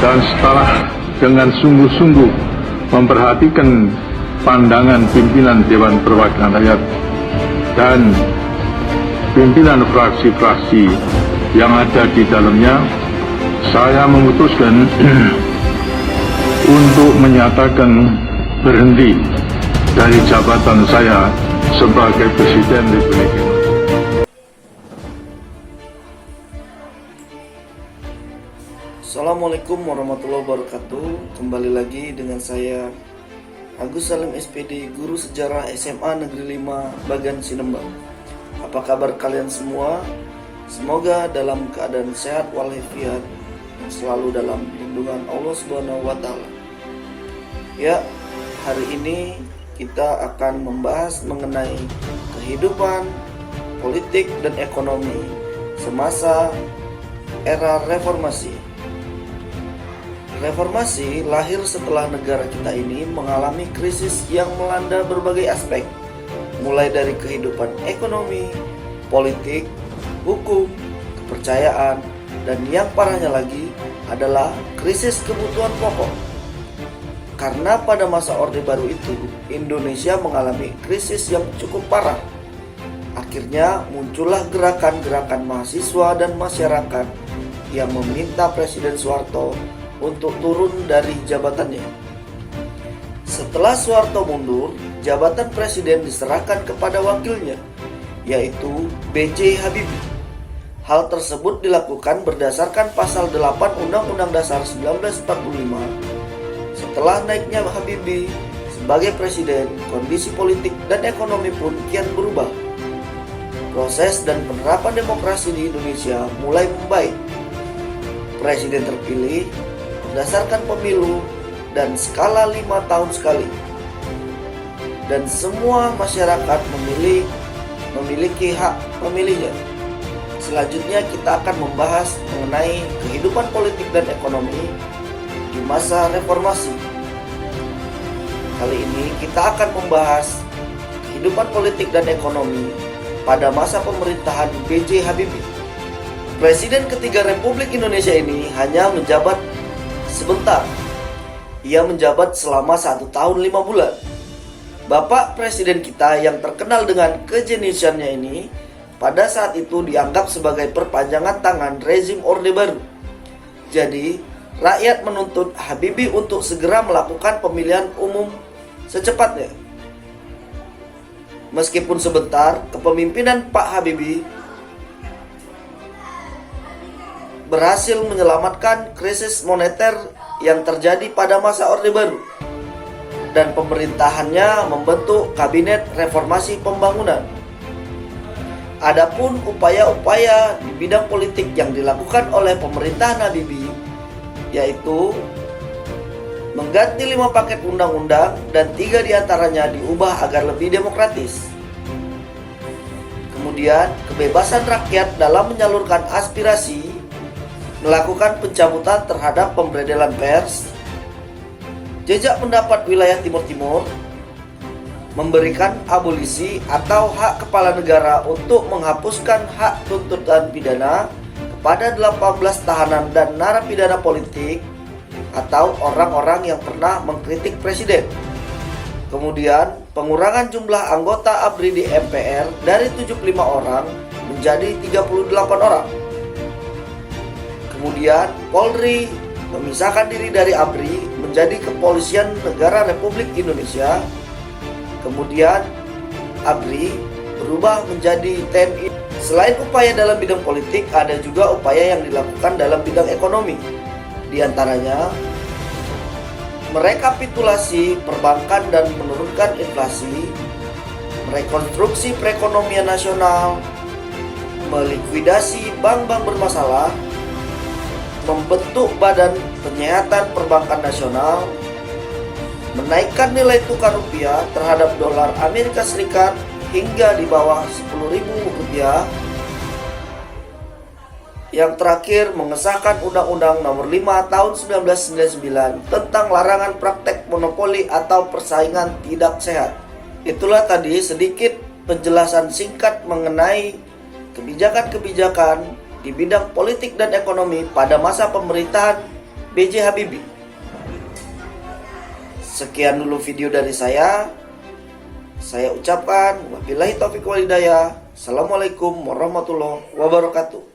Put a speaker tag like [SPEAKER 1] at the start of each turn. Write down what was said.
[SPEAKER 1] dan setelah dengan sungguh-sungguh memperhatikan pandangan pimpinan Dewan Perwakilan Rakyat dan pimpinan fraksi-fraksi yang ada di dalamnya, saya memutuskan untuk menyatakan berhenti dari jabatan saya sebagai Presiden Republik Indonesia.
[SPEAKER 2] Assalamualaikum warahmatullahi wabarakatuh. Kembali lagi dengan saya Agus Salim SPD, Guru Sejarah SMA Negeri 5 Bagan Sinembang. Apa kabar kalian semua? Semoga dalam keadaan sehat walafiat dan selalu dalam lindungan Allah Subhanahu wa taala. Ya, hari ini kita akan membahas mengenai kehidupan, politik dan ekonomi semasa era reformasi. Reformasi lahir setelah negara kita ini mengalami krisis yang melanda berbagai aspek, mulai dari kehidupan ekonomi, politik, hukum, kepercayaan, dan yang parahnya lagi adalah krisis kebutuhan pokok. Karena pada masa Orde Baru itu, Indonesia mengalami krisis yang cukup parah. Akhirnya muncullah gerakan-gerakan mahasiswa dan masyarakat yang meminta Presiden Soeharto untuk turun dari jabatannya. Setelah Soeharto mundur, jabatan presiden diserahkan kepada wakilnya, yaitu B.J. Habibie. Hal tersebut dilakukan berdasarkan pasal 8 Undang-Undang Dasar 1945. Setelah naiknya Habibie sebagai presiden, kondisi politik dan ekonomi pun kian berubah. Proses dan penerapan demokrasi di Indonesia mulai membaik. Presiden terpilih berdasarkan pemilu dan skala 5 tahun sekali, dan semua masyarakat memiliki hak memilihnya. Selanjutnya kita akan membahas mengenai kehidupan politik dan ekonomi di masa reformasi. Kali ini kita akan membahas kehidupan politik dan ekonomi pada masa pemerintahan B.J. Habibie. Presiden ketiga Republik Indonesia ini hanya menjabat sebentar. Ia menjabat selama 1 tahun 5 bulan. Bapak Presiden kita yang terkenal dengan kejeniusannya ini pada saat itu dianggap sebagai perpanjangan tangan rezim Orde Baru. Jadi, rakyat menuntut Habibie untuk segera melakukan pemilihan umum secepatnya. Meskipun sebentar, kepemimpinan Pak Habibie berhasil menyelamatkan krisis moneter yang terjadi pada masa Orde Baru, dan pemerintahannya membentuk Kabinet Reformasi Pembangunan. Adapun upaya-upaya di bidang politik yang dilakukan oleh pemerintahan Habibie, yaitu mengganti 5 paket undang-undang dan 3 diantaranya diubah agar lebih demokratis. Kemudian kebebasan rakyat dalam menyalurkan aspirasi, melakukan pencabutan terhadap pemberedelan pers, jejak pendapat wilayah Timur-Timur, memberikan abolisi atau hak kepala negara untuk menghapuskan hak tuntutan pidana kepada 18 tahanan dan narapidana politik atau orang-orang yang pernah mengkritik presiden. Kemudian pengurangan jumlah anggota ABRI di MPR dari 75 orang menjadi 38 orang. Kemudian Polri memisahkan diri dari ABRI menjadi Kepolisian Negara Republik Indonesia. Kemudian ABRI berubah menjadi TNI. Selain upaya dalam bidang politik, ada juga upaya yang dilakukan dalam bidang ekonomi. Di antaranya merekapitulasi perbankan dan menurunkan inflasi, merekonstruksi perekonomian nasional, melikuidasi bank-bank bermasalah, membentuk Badan Penyihatan Perbankan Nasional, menaikkan nilai tukar rupiah terhadap dolar Amerika Serikat hingga di bawah Rp10.000. Yang terakhir, mengesahkan Undang-Undang Nomor 5 Tahun 1999 tentang larangan praktek monopoli atau persaingan tidak sehat. Itulah tadi sedikit penjelasan singkat mengenai kebijakan-kebijakan di bidang politik dan ekonomi pada masa pemerintahan B.J. Habibie. Sekian dulu video dari saya. Saya ucapkan wabillahi taufiq wal hidayah. Assalamualaikum warahmatullahi wabarakatuh.